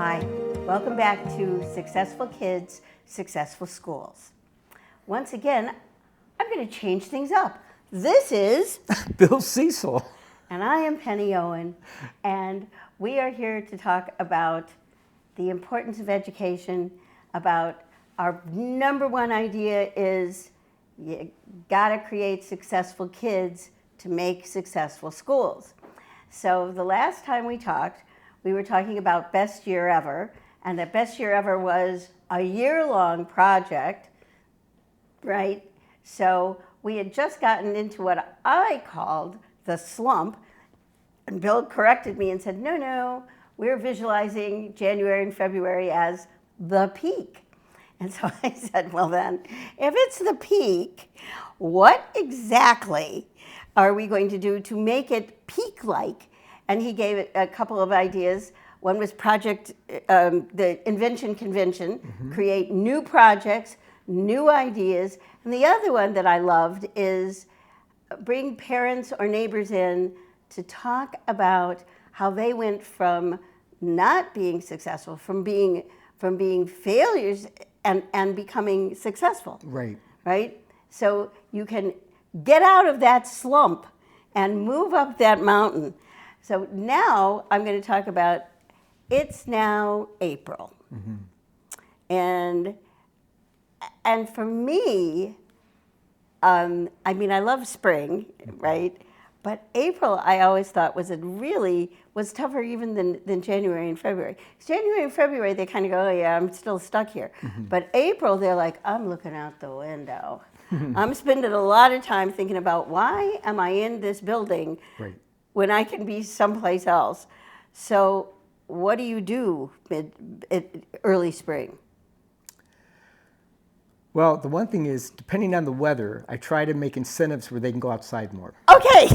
Hi, welcome back to Successful Kids, Successful Schools. Once again, I'm going to change things up. This is Bill Cecil. And I am Penny Owen, and we are here to talk about the importance of education, about our number one idea is you gotta create successful kids to make successful schools. So the last time we talked, we were talking about Best Year Ever, and that Best Year Ever was a year-long project, right? So we had just gotten into what I called the slump, and Bill corrected me and said, no, we're visualizing January and February as the peak. And so I said, well then, if it's the peak, what exactly are we going to do to make it peak-like? And he gave it a couple of ideas. One was the Invention Convention, create new projects, new ideas. And the other one that I loved is bring parents or neighbors in to talk about how they went from not being successful, from being failures and becoming successful. Right? So you can get out of that slump and move up that mountain. So now I'm going to talk about, it's now April. And for me, I mean, I love spring, right? But April, I always thought was tougher even than January and February. January and February, they kind of go, oh yeah, I'm still stuck here. But April, they're like, I'm looking out the window. I'm spending a lot of time thinking about why am I in this building when I can be someplace else. So what do you do early spring? Well, the one thing is, depending on the weather, I try to make incentives where they can go outside more. Okay,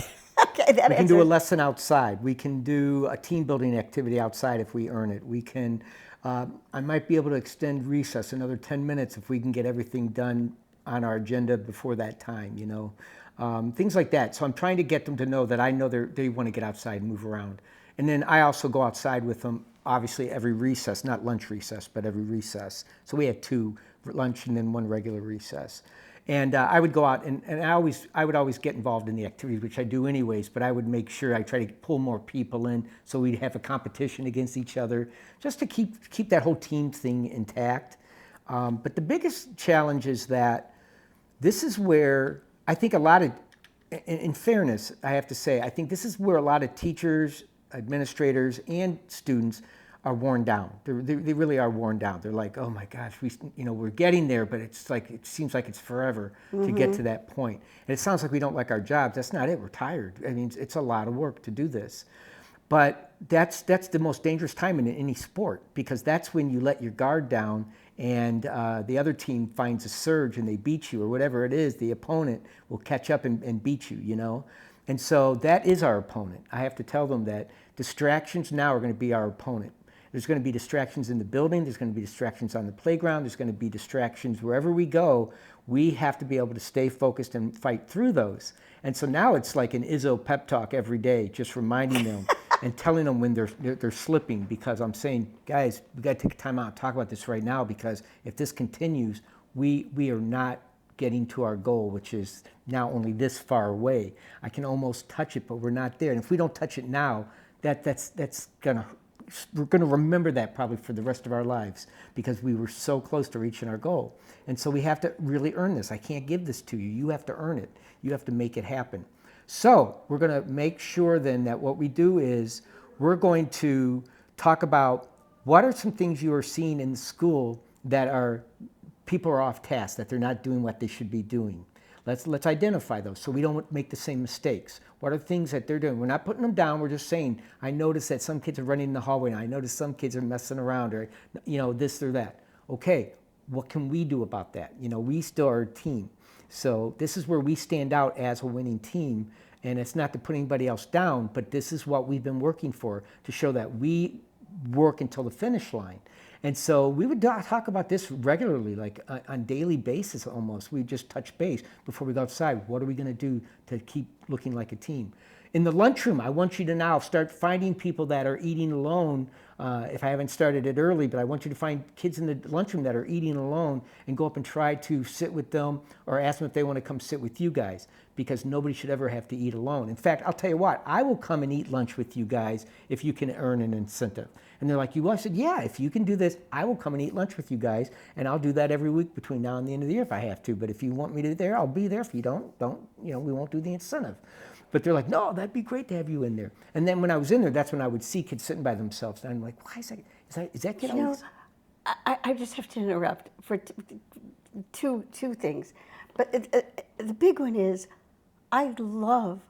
that we can do a lesson outside. We can do a team building activity outside if we earn it. We can, I might be able to extend recess another 10 minutes if we can get everything done on our agenda before that time, you know. Things like that. So I'm trying to get them to know that I know they want to get outside and move around. And then I also go outside with them, obviously every recess, not lunch recess, but every recess. So we had 2, lunch and then 1 regular recess. And I would go out and I would always get involved in the activities, which I do anyways, but I would make sure I try to pull more people in so we'd have a competition against each other, just to keep that whole team thing intact. But the biggest challenge is that this is where I think a lot of, in fairness, I have to say, I think this is where a lot of teachers, administrators, and students are worn down. They really are worn down. They're like, oh my gosh, we're getting there, but it's like, it seems like it's forever to get to that point. And it sounds like we don't like our jobs. That's not it. We're tired. I mean, it's a lot of work to do this. But that's the most dangerous time in any sport, because that's when you let your guard down and the other team finds a surge and they beat you, or whatever it is, the opponent will catch up and beat you, you know? And so that is our opponent. I have to tell them that distractions now are going to be our opponent. There's going to be distractions in the building, there's going to be distractions on the playground, there's going to be distractions wherever we go. We have to be able to stay focused and fight through those. And so now it's like an Izzo pep talk every day, just reminding them and telling them when they're slipping, because I'm saying, guys, we got to take time out and talk about this right now, because if this continues, we are not getting to our goal, which is now only this far away. I can almost touch it, but we're not there. And if we don't touch it now, we're going to remember that probably for the rest of our lives, because we were so close to reaching our goal. And so we have to really earn this. I can't give this to you. You have to earn it. You have to make it happen. So we're going to make sure then that what we do is we're going to talk about what are some things you are seeing in school that people are off task, that they're not doing what they should be doing. Let's identify those so we don't make the same mistakes. What are things that they're doing? We're not putting them down. We're just saying, I noticed that some kids are running in the hallway, and I noticed some kids are messing around, or this or that. Okay, what can we do about that? We still are a team. So this is where we stand out as a winning team, and it's not to put anybody else down, but this is what we've been working for, to show that we work until the finish line. And so we would talk about this regularly, like on daily basis almost. We just touch base before we go outside. What are we going to do to keep looking like a team? In the lunchroom, I want you to now start finding people that are eating alone. If I haven't started it early, but I want you to find kids in the lunchroom that are eating alone and go up and try to sit with them or ask them if they want to come sit with you guys, because nobody should ever have to eat alone. In fact, I'll tell you what, I will come and eat lunch with you guys if you can earn an incentive. And they're like, you will? I said, yeah, if you can do this, I will come and eat lunch with you guys, and I'll do that every week between now and the end of the year if I have to. But if you want me to be there, I'll be there. If you don't, we won't do the incentive. But they're like, no, that'd be great to have you in there. And then when I was in there, that's when I would see kids sitting by themselves. And I'm like, why is that kid always? I just have to interrupt for two things. But the big one is, I love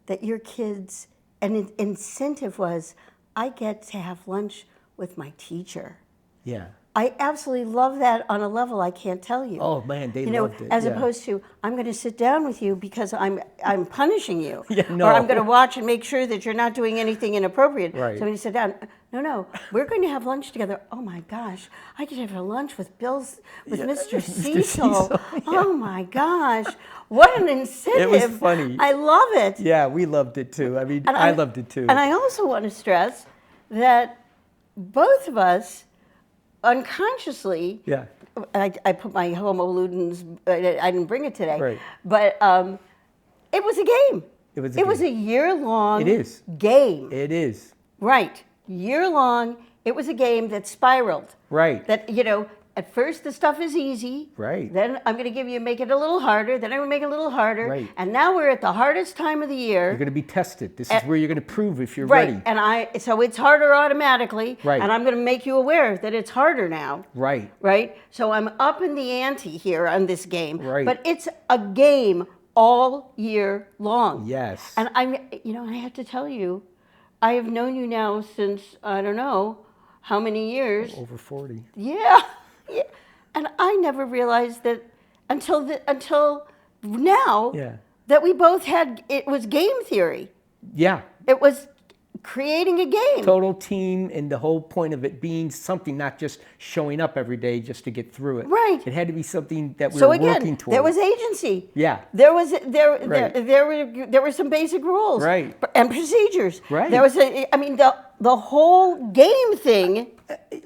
that your kids, and incentive was, I get to have lunch with my teacher. Yeah. I absolutely love that on a level I can't tell you. Oh man, they loved it. As opposed to, I'm going to sit down with you because I'm punishing you, no. or I'm going to watch and make sure that you're not doing anything inappropriate. Right. So when you sit down, no, we're going to have lunch together. Oh my gosh, I get to have lunch with Mr. Cecil. Yeah. Oh my gosh, what an incentive! It was funny. I love it. Yeah, we loved it too. I mean, I loved it too. And I also want to stress that both of us, unconsciously, yeah. I put my Homo ludens, I didn't bring it today, right. But it was a game. It was a year-long It is. game. It is. Right. Year-long, it was a game that spiraled. Right. That, at first the stuff is easy. Right. Then I'm going to make it a little harder. Then I'm going to make it a little harder. Right. And now we're at the hardest time of the year. You're going to be tested. This is where you're going to prove if you're right. ready. And so it's harder automatically. Right. And I'm going to make you aware that it's harder now. Right. Right. So I'm up in the ante here on this game. Right. But it's a game all year long. Yes. And I have to tell you, I have known you now since, I don't know how many years. Over 40. Yeah. Yeah. And I never realized that until now that we both had, it was game theory. Yeah. It was creating a game. Total team, and the whole point of it being something, not just showing up every day just to get through it. Right. It had to be something that we so were again, working towards. there was agency. Yeah. There were some basic rules. Right. And procedures. Right. There was the whole game thing.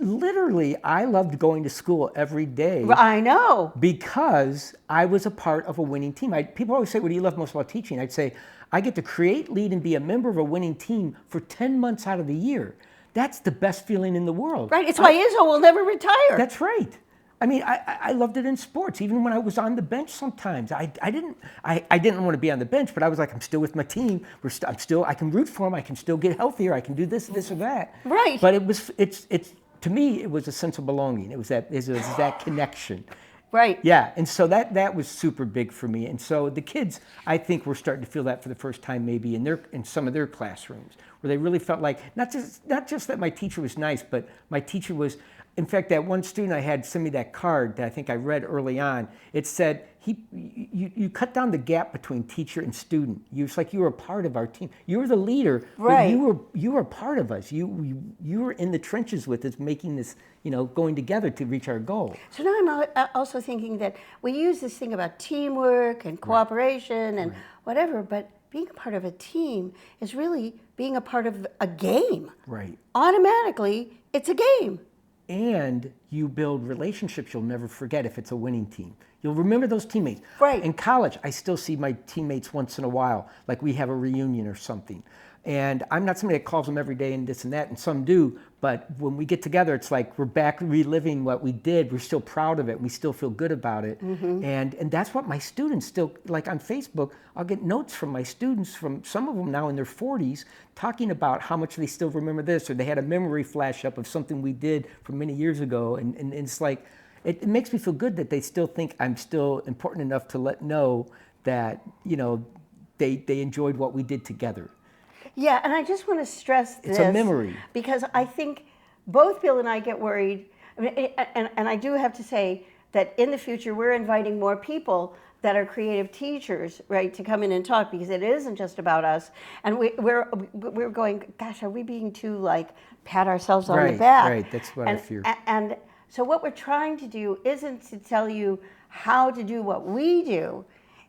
Literally, I loved going to school every day. I know. Because I was a part of a winning team. People always say, what do you love most about teaching? I'd say, I get to create, lead, and be a member of a winning team for 10 months out of the year. That's the best feeling in the world. Right. It's why Izzo will never retire. That's right. I mean, I loved it in sports. Even when I was on the bench sometimes, I didn't want to be on the bench, but I was like, I'm still with my team. I can root for them. I can still get healthier. I can do this or that. Right. But it's to me, it was a sense of belonging. It was that connection. Right. Yeah, and so that was super big for me. And so the kids, I think, were starting to feel that for the first time, maybe in some of their classrooms, where they really felt like not just that my teacher was nice, but my teacher was. In fact, that one student I had send me that card that I think I read early on. It said, you cut down the gap between teacher and student. It's like you were a part of our team. You were the leader, right. But you were a part of us. You were in the trenches with us, making this, going together to reach our goal. So now I'm also thinking that we use this thing about teamwork and cooperation and whatever, but being a part of a team is really being a part of a game. Right. Automatically, it's a game. And you build relationships you'll never forget if it's a winning team. You'll remember those teammates. Right. In college, I still see my teammates once in a while, like we have a reunion or something. And I'm not somebody that calls them every day and this and that, and some do, but when we get together, it's like we're back reliving what we did. We're still proud of it. We still feel good about it. Mm-hmm. And that's what my students still, like on Facebook, I'll get notes from my students, from some of them now in their 40s, talking about how much they still remember this, or they had a memory flash up of something we did from many years ago. And it's like, it makes me feel good that they still think I'm still important enough to know that, they enjoyed what we did together. Yeah, and I just want to stress this. It's a memory. Because I think both Bill and I get worried, and I do have to say that in the future we're inviting more people that are creative teachers, right, to come in and talk, because it isn't just about us. And we're going, gosh, are we being too pat ourselves on the back? Right, that's what I fear. And so what we're trying to do isn't to tell you how to do what we do.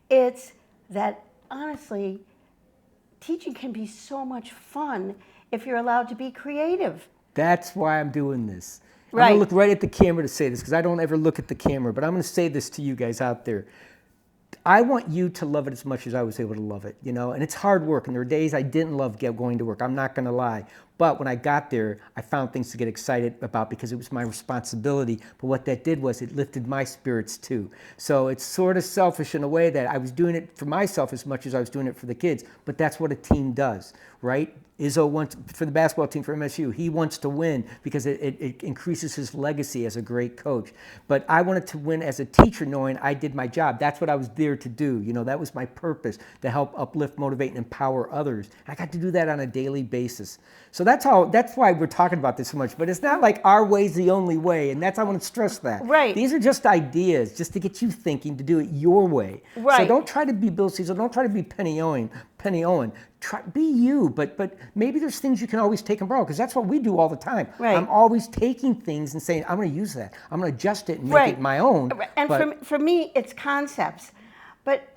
It's that honestly, teaching can be so much fun if you're allowed to be creative. That's why I'm doing this. I'm Right. going to look right at the camera to say this because I don't ever look at the camera, but I'm going to say this to you guys out there. I want you to love it as much as I was able to love it, and it's hard work, and there are days I didn't love going to work. I'm not going to lie. But when I got there, I found things to get excited about because it was my responsibility. But what that did was it lifted my spirits too. So it's sort of selfish in a way that I was doing it for myself as much as I was doing it for the kids. But that's what a team does, right? Izzo wants, for the basketball team for MSU, he wants to win because it increases his legacy as a great coach. But I wanted to win as a teacher knowing I did my job. That's what I was there to do. That was my purpose, to help uplift, motivate, and empower others. I got to do that on a daily basis. So that's why we're talking about this so much. But it's not like our way's the only way, and I want to stress that. Right. These are just ideas, just to get you thinking, to do it your way. Right. So don't try to be Bill Cecil. Don't try to be Penny Owen. Be you, but maybe there's things you can always take and borrow, because that's what we do all the time. Right. I'm always taking things and saying, I'm going to use that. I'm going to adjust it and make it my own. And for me, it's concepts. But,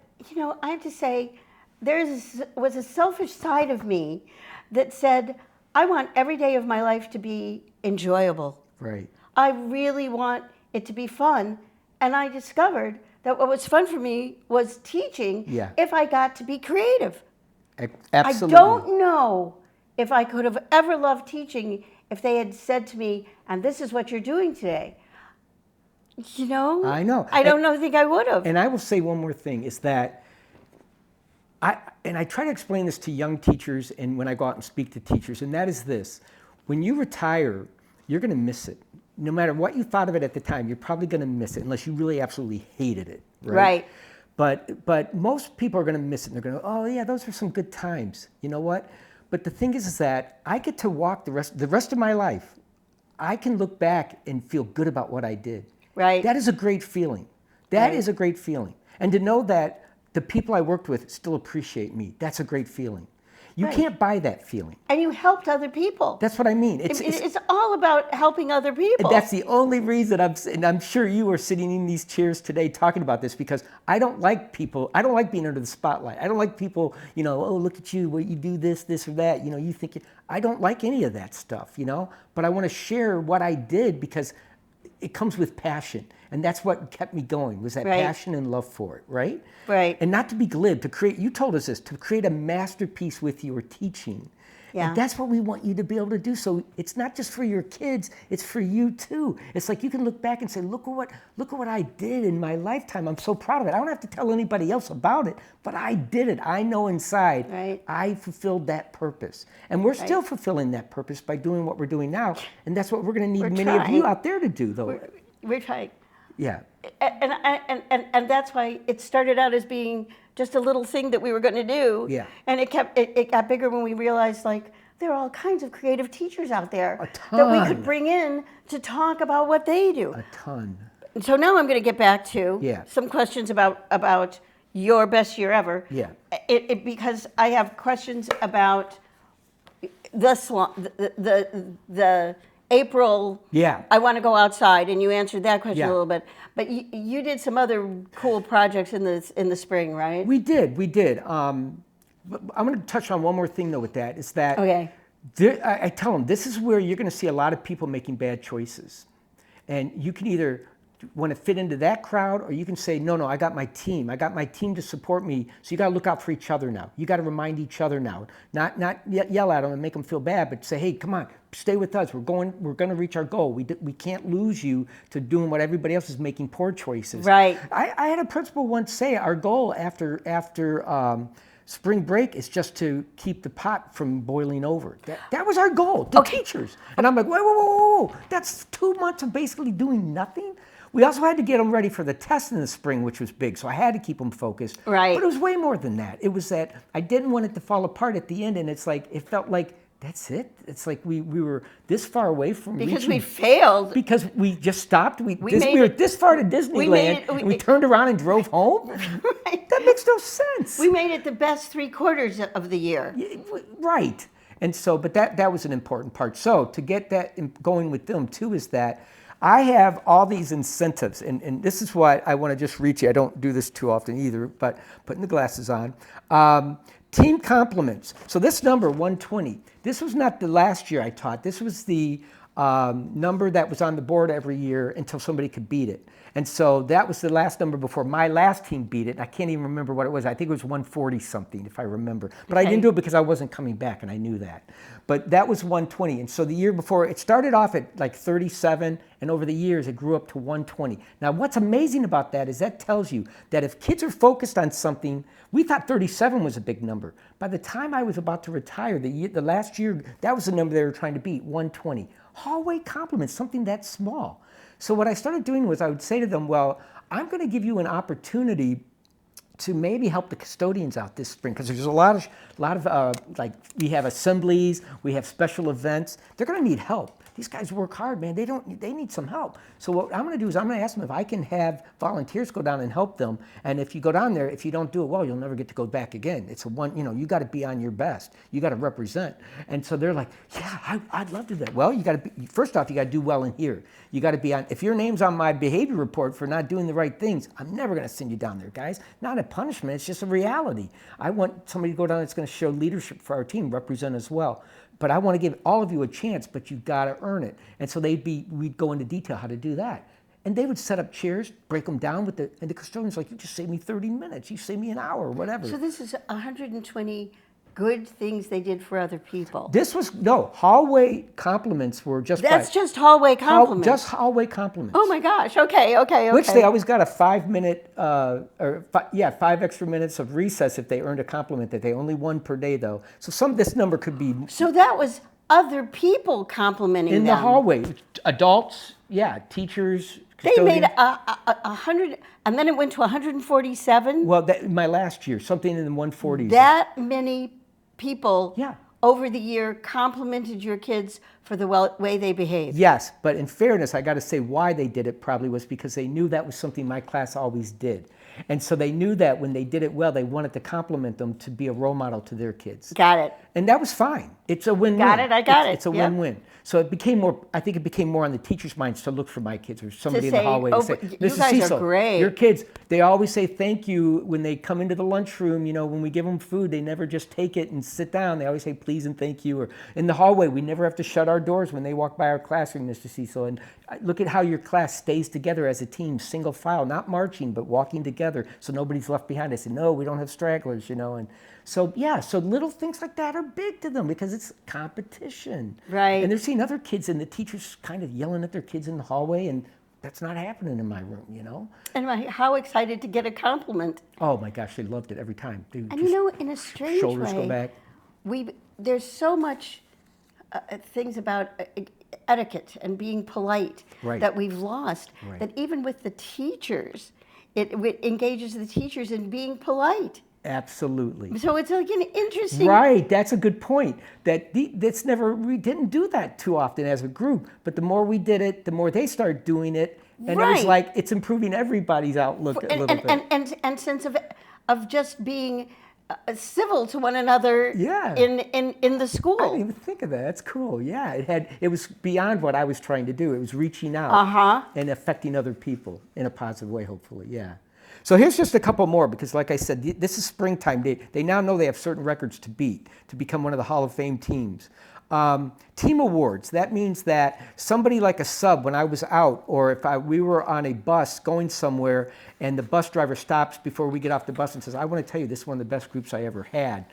I have to say, was a selfish side of me that said, I want every day of my life to be enjoyable. Right. I really want it to be fun. And I discovered that what was fun for me was teaching if I got to be creative. Absolutely. I don't know if I could have ever loved teaching if they had said to me, and this is what you're doing today. I know. I don't think I would have. And I will say one more thing, is that I try to explain this to young teachers and when I go out and speak to teachers, and that is this. When you retire, you're going to miss it. No matter what you thought of it at the time, you're probably going to miss it unless you really absolutely hated it. Right. But most people are going to miss it. And they're going to, oh yeah, those are some good times. You know what? But the thing is that I get to walk the rest of my life. I can look back and feel good about what I did. Right. That is a great feeling. That is a great feeling. And to know that the people I worked with still appreciate me, that's a great feeling. You can't buy that feeling. And you helped other people. That's what I mean. It's all about helping other people. That's the only reason I'm sure you are sitting in these chairs today talking about this, because I don't like people. I don't like being under the spotlight. I don't like people, oh, look at you, what you do this or that. You think, I don't like any of that stuff, but I want to share what I did because it comes with passion. And that's what kept me going, was that passion and love for it, right? Right. And not to be glib, you told us this, to create a masterpiece with your teaching. Yeah. And that's what we want you to be able to do. So it's not just for your kids, it's for you too. It's like you can look back and say, look at what I did in my lifetime. I'm so proud of it. I don't have to tell anybody else about it, but I did it. I know inside I fulfilled that purpose. And we're still fulfilling that purpose by doing what we're doing now. And that's what we're going to need many of you out there to do, though. We're trying. Yeah. And that's why it started out as being just a little thing that we were going to do. Yeah. And it got bigger when we realized, like, there are all kinds of creative teachers out there A ton. that we could bring in to talk about what they do. A ton. So now I'm going to get back to some questions about your best year ever. Yeah. Because I have questions about the April, I want to go outside, and you answered that question a little bit. But you did some other cool projects in the spring, right? We did. But I'm going to touch on one more thing, though, with that, is that I tell them, this is where you're going to see a lot of people making bad choices. And you can either want to fit into that crowd, or you can say, no, I got my team. I got my team to support me. So you got to look out for each other now. You got to remind each other now. Not yell at them and make them feel bad, but say, hey, come on, stay with us. We're going to reach our goal. We can't lose you to doing what everybody else is making poor choices. Right. I had a principal once say our goal after spring break is just to keep the pot from boiling over. That was our goal, the teachers. And I'm like, whoa. That's 2 months of basically doing nothing? We also had to get them ready for the test in the spring, which was big, so I had to keep them focused. Right. But it was way more than that. It was that I didn't want it to fall apart at the end, and it felt like, that's it? It's like we were this far away from because we failed. Because we just stopped. We were this far to Disneyland, and we turned around and drove home? Right. That makes no sense. We made it the best 3/4 of the year. Right. And so, but that was an important part. So to get that going with them too is that I have all these incentives, and this is what I want to just reach you. I don't do this too often either, but putting the glasses on, Team compliments. So this number, 120, this was not the last year I taught. This was the number that was on the board every year until somebody could beat it. And so that was the last number before my last team beat it. I can't even remember what it was. I think it was 140 something, if I remember. But I didn't do it because I wasn't coming back, and I knew that. But that was 120. And so the year before, it started off at like 37, and over the years, it grew up to 120. Now, what's amazing about that is that tells you that if kids are focused on something, we thought 37 was a big number. By the time I was about to retire, the last year, that was the number they were trying to beat, 120. Hallway compliments, something that small. So what I started doing was I would say to them, well, I'm going to give you an opportunity to maybe help the custodians out this spring, because there's a lot of like, we have assemblies, we have special events. They're going to need help. These guys work hard, man. They need some help. So what I'm going to do is I'm going to ask them if I can have volunteers go down and help them. And if you go down there, if you don't do it well, you'll never get to go back again. It's you got to be on your best. You got to represent. And so they're like, yeah, I'd love to do that. Well, you got to be, first off, you got to do well in here. You got to be on, if your name's on my behavior report for not doing the right things, I'm never going to send you down there, guys. Not a punishment, it's just a reality. I want somebody to go down that's going to show leadership for our team, represent as well. But I want to give all of you a chance, but you've got to earn it. And so we'd go into detail how to do that. And they would set up chairs, break them down and the custodian's like, you just saved me 30 minutes, you saved me an hour, or whatever. So this is 120 good things they did for other people. This was, no, hallway compliments were just just hallway compliments? Just hallway compliments. Oh my gosh, okay. Which they always got a 5 minute, 5 extra minutes of recess if they earned a compliment that they only won per day though. So this number could be. So that was other people complimenting them. In the hallway, adults, teachers, they made 100, and then it went to 147? Well, my last year, something in the 140s. That many people over the year complimented your kids for the way they behaved. Yes, but in fairness, I got to say why they did it probably was because they knew that was something my class always did. And so they knew that when they did it well, they wanted to compliment them to be a role model to their kids. Got it. And that was fine. It's a win-win. Got it, I got it. It's a win-win. So it became more, I think it became more on the teacher's minds to look for my kids or somebody in the hallway to say, you guys are great. Your kids, they always say thank you when they come into the lunchroom, when we give them food, they never just take it and sit down. They always say please and thank you. Or in the hallway, we never have to shut our doors when they walk by our classroom, Mr. Cecil. And look at how your class stays together as a team, single file, not marching, but walking together so nobody's left behind. I said, no, we don't have stragglers, and so so little things like that are big to them because it's competition. Right. And they're seeing other kids and the teachers kind of yelling at their kids in the hallway, and that's not happening in my room, And how excited to get a compliment. Oh my gosh, they loved it every time. And in a strange shoulders way, go back. there's so much things about etiquette and being polite that we've lost, that even with the teachers, it engages the teachers in being polite. Absolutely. So it's like an interesting. Right, that's a good point. We didn't do that too often as a group, but the more we did it, the more they started doing it, and it was like it's improving everybody's outlook a little bit. And sense of just being civil to one another in the school. I didn't even think of that. That's cool. Yeah, it was beyond what I was trying to do. It was reaching out and affecting other people in a positive way, hopefully. Yeah. So here's just a couple more because, like I said, this is springtime. They now know they have certain records to beat to become one of the Hall of Fame teams. Team awards, that means that somebody like a sub, when I was out, or if we were on a bus going somewhere and the bus driver stops before we get off the bus and says, I want to tell you this is one of the best groups I ever had.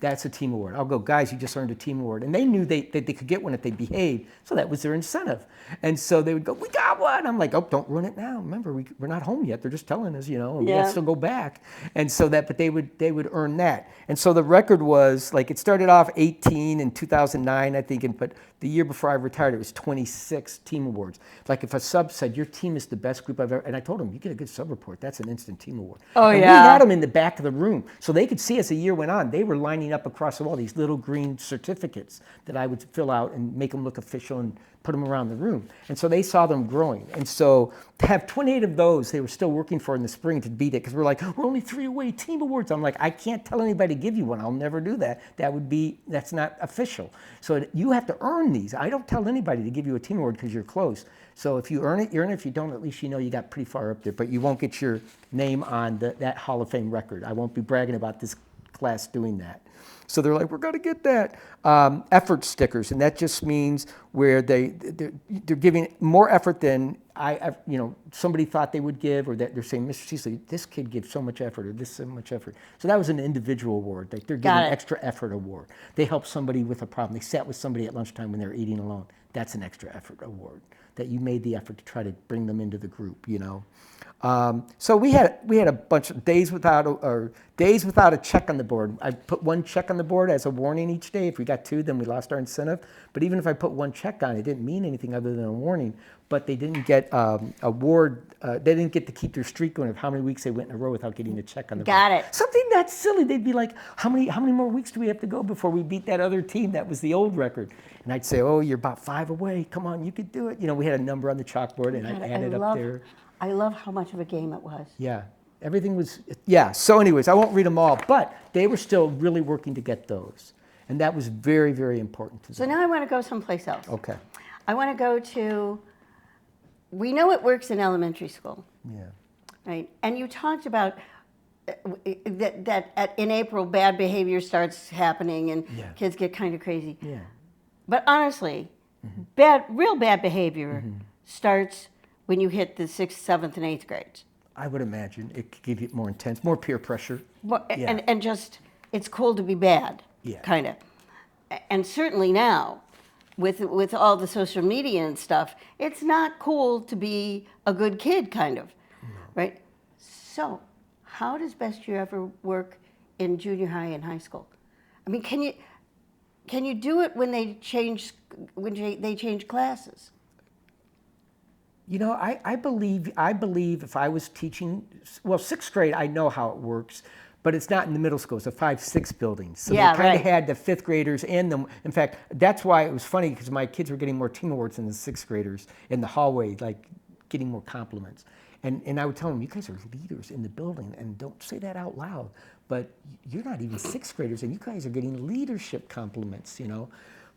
That's a team award. I'll go, guys, you just earned a team award. And they knew that they could get one if they behaved, so that was their incentive. And so they would go, we got one. I'm like, oh, don't ruin it now. Remember, we're not home yet. They're just telling us, and we got to still go back. And so but they would earn that. And so the record was, like, it started off 18 in 2009, I think, but the year before I retired, it was 26 team awards. Like if a sub said, your team is the best group I've ever, and I told them, you get a good sub report, that's an instant team award. And we had them in the back of the room, so they could see as the year went on, they were lining up across the wall, these little green certificates that I would fill out and make them look official and put them around the room. And so they saw them growing. And so to have 28 of those, they were still working for in the spring to beat it, because we're like, we're only 3 away, team awards. I'm like, I can't tell anybody to give you one. I'll never do that. That's not official. So you have to earn these. I don't tell anybody to give you a team award because you're close. So if you earn it, you earn it. If you don't, at least you know you got pretty far up there. But you won't get your name on that Hall of Fame record. I won't be bragging about this class doing that. So they're like, we're going to get that. Effort stickers, and that just means where they're giving more effort than somebody thought they would give, or that they're saying, Mr. Cecily, this kid gives so much effort, or this so much effort. So that was an individual award. Like they're giving extra effort award. They helped somebody with a problem. They sat with somebody at lunchtime when they were eating alone. That's an extra effort award, that you made the effort to try to bring them into the group, So we had a bunch of days without a check on the board. I put one check on the board as a warning each day. If we got two, then we lost our incentive. But even if I put one check on, it didn't mean anything other than a warning. But they didn't get award. They didn't get to keep their streak going of how many weeks they went in a row without getting a check on the board. Got it. Something that's silly. They'd be like, how many more weeks do we have to go before we beat that other team that was the old record? And I'd say, oh, you're about 5 away. Come on, you could do it. We had a number on the chalkboard, and I'd add it up there. I love how much of a game it was. Yeah, everything was, So anyways, I won't read them all, but they were still really working to get those. And that was very, very important to them. So now I want to go someplace else. Okay. I want to go to, we know it works in elementary school. Yeah. Right? And you talked about that in April, bad behavior starts happening and kids get kind of crazy. Yeah. But honestly, real bad behavior starts when you hit the 6th, 7th, and 8th grades. I would imagine it could give you more intense, more peer pressure. Well, and just, it's cool to be bad, kind of. And certainly now, with all the social media and stuff, it's not cool to be a good kid, kind of, right? So, how does Best Year Ever work in junior high and high school? I mean, can you do it when they change classes? I believe if I was teaching, well, 6th grade, I know how it works, but it's not in the middle school. It's a 5-6 building. So they kind of had the 5th graders and them. In fact, that's why it was funny, because my kids were getting more team awards than the 6th graders in the hallway, like getting more compliments. And I would tell them, you guys are leaders in the building, and don't say that out loud, but you're not even 6th graders, and you guys are getting leadership compliments,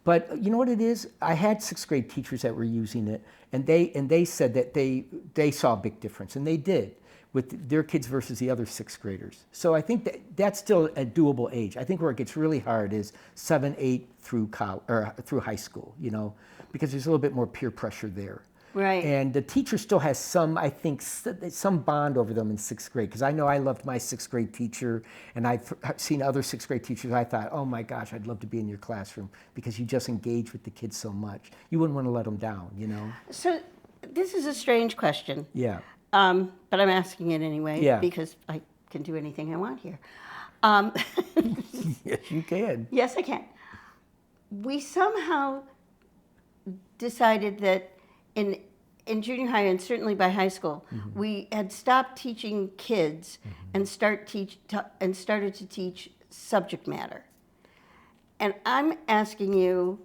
But you know what it is? I had 6th grade teachers that were using it, and they said that they saw a big difference, and they did, with their kids versus the other 6th graders. So I think that's still a doable age. I think where it gets really hard is 7, 8 through through high school, because there's a little bit more peer pressure there. Right. And the teacher still has some bond over them in 6th grade, because I know I loved my 6th grade teacher, and I've seen other 6th grade teachers. I thought, oh my gosh, I'd love to be in your classroom, because you just engage with the kids so much. You wouldn't want to let them down, So this is a strange question. Yeah. But I'm asking it anyway, because I can do anything I want here. Yes, you can. Yes, I can. We somehow decided that in junior high, and certainly by high school, we had stopped teaching kids and started to teach subject matter. And I'm asking you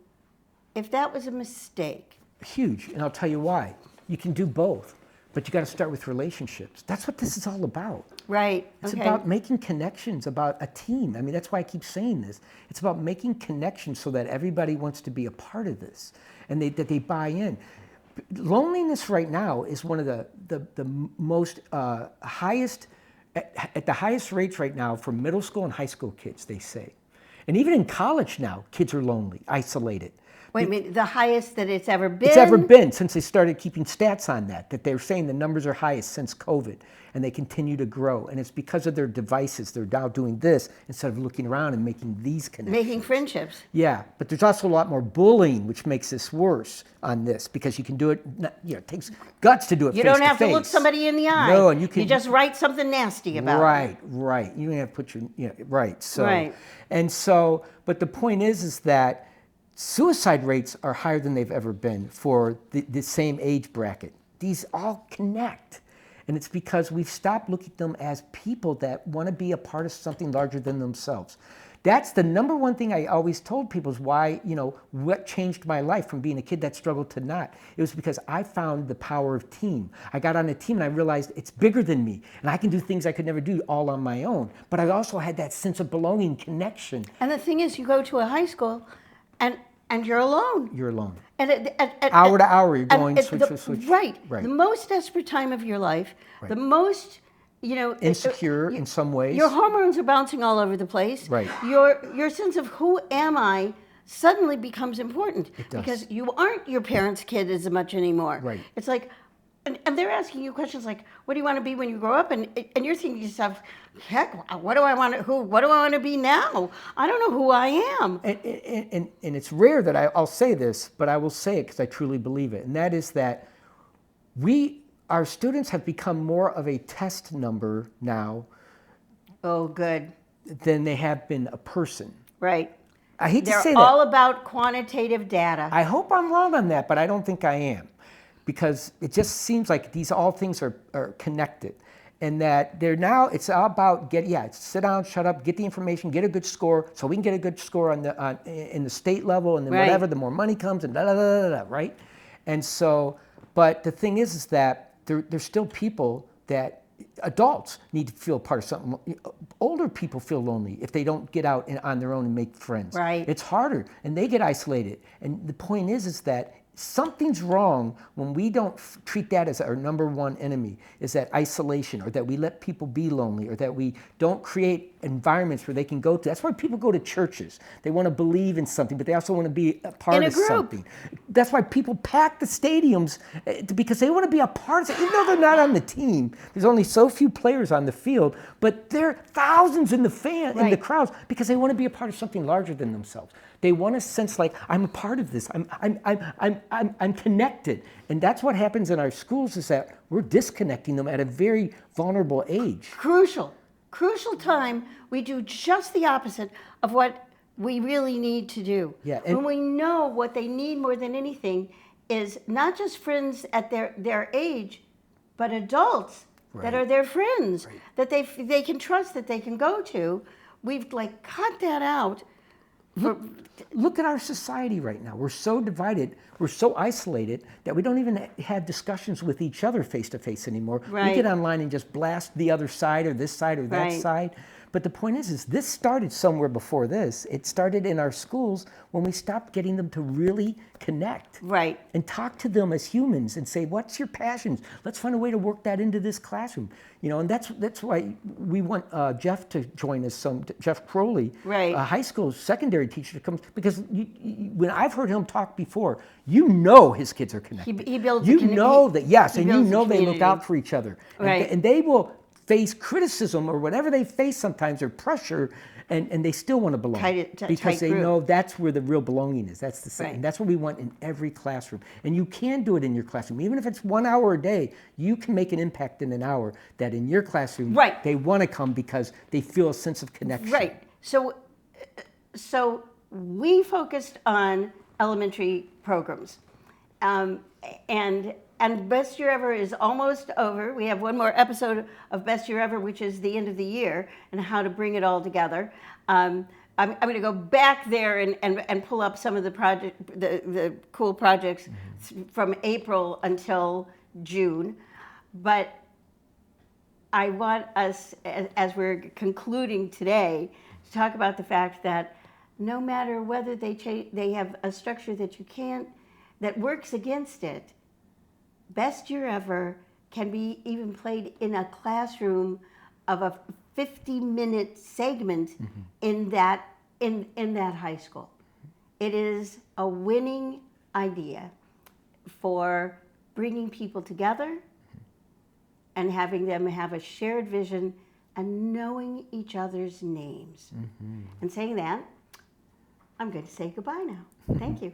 if that was a mistake. Huge, and I'll tell you why. You can do both, but you got to start with relationships. That's what this is all about. Right. It's about making connections, about a team. I mean, that's why I keep saying this. It's about making connections so that everybody wants to be a part of this, and that they buy in. Loneliness right now is one of the most highest, at the highest rates right now for middle school and high school kids, they say. And even in college now, kids are lonely, isolated. Wait a minute, the highest that it's ever been? It's ever been since they started keeping stats on that they're saying the numbers are highest since COVID, and they continue to grow. And it's because of their devices. They're now doing this instead of looking around and making these connections. Making friendships. Yeah, but there's also a lot more bullying, which makes this worse on this, because you can do it, it takes guts to do it face to face. You don't have to look somebody in the eye. No, and you just write something nasty about it. Right. You don't have to put right. So, and so, but the point is that suicide rates are higher than they've ever been for the same age bracket. These all connect. And it's because we've stopped looking at them as people that want to be a part of something larger than themselves. That's the number one thing I always told people is why, what changed my life from being a kid that struggled to not. It was because I found the power of team. I got on a team and I realized it's bigger than me, and I can do things I could never do all on my own. But I also had that sense of belonging, connection. And the thing is, you go to a high school and you're alone. You're alone. And hour to hour, you're going switch. Right. The most desperate time of your life, the most you know, insecure in some ways. Your hormones are bouncing all over the place. Right. Your sense of who am I suddenly becomes important. It does. Because you aren't your parents' kid as much anymore. Right. It's like, and they're asking you questions like, "What do you want to be when you grow up?" And you're thinking to yourself, "Heck, what do I want to be now? I don't know who I am." And it's rare that I'll say this, but I will say it because I truly believe it. And that is that our students have become more of a test number now. Oh, good. Than they have been a person. Right. I hate to say that. They're all about quantitative data. I hope I'm wrong on that, but I don't think I am. Because it just seems like these all things are connected. And that it's all about sit down, shut up, get the information, get a good score, so we can get a good score in the state level, and then whatever, the more money comes, and right? And so, but the thing is that there's still people that adults need to feel part of something. Older people feel lonely if they don't get out on their own and make friends. Right. It's harder, and they get isolated. And the point is that something's wrong when we don't treat that as our number one enemy, is that isolation, or that we let people be lonely, or that we don't create environments where they can go to. That's why people go to churches. They want to believe in something, but they also want to be a part of something. That's why people pack the stadiums, because they want to be a part of it, even though they're not on the team. There's only so few players on the field, but there are thousands in the crowds, because they want to be a part of something larger than themselves. They want to sense like, I'm a part of this. I'm connected. And that's what happens in our schools, is that we're disconnecting them at a very vulnerable age. Crucial time. We do just the opposite of what we really need to do. Yeah, when we know what they need more than anything is not just friends at their age, but adults that are their friends, that they can trust, that they can go to. We've cut that out. Look at our society right now. We're so divided, we're so isolated that we don't even have discussions with each other face to face anymore. Right. We get online and just blast the other side, or this side, or that side. But the point is this started somewhere before this. It started in our schools when we stopped getting them to really connect. Right. And talk to them as humans and say, what's your passions? Let's find a way to work that into this classroom. And that's why we want Jeff to join us, Jeff Crowley, a high school secondary teacher, to come, because when I've heard him talk before, his kids are connected. He builds that, and they look out for each other. Right. And they will face criticism or whatever they face sometimes, or pressure, and they still want to belong, because they know that's where the real belonging is. That's the same. And that's what we want in every classroom. And you can do it in your classroom. Even if it's 1 hour a day, you can make an impact in an hour, that in your classroom, they want to come because they feel a sense of connection. Right. So we focused on elementary programs. And Best Year Ever is almost over. We have one more episode of Best Year Ever, which is the end of the year, and how to bring it all together. I'm going to go back there and pull up some of the cool projects from April until June. But I want us, as we're concluding today, to talk about the fact that no matter whether they have a structure that works against it, Best Year Ever can be even played in a classroom of a 50-minute segment in that high school. It is a winning idea for bringing people together and having them have a shared vision and knowing each other's names. And saying that, I'm going to say goodbye now. Thank you.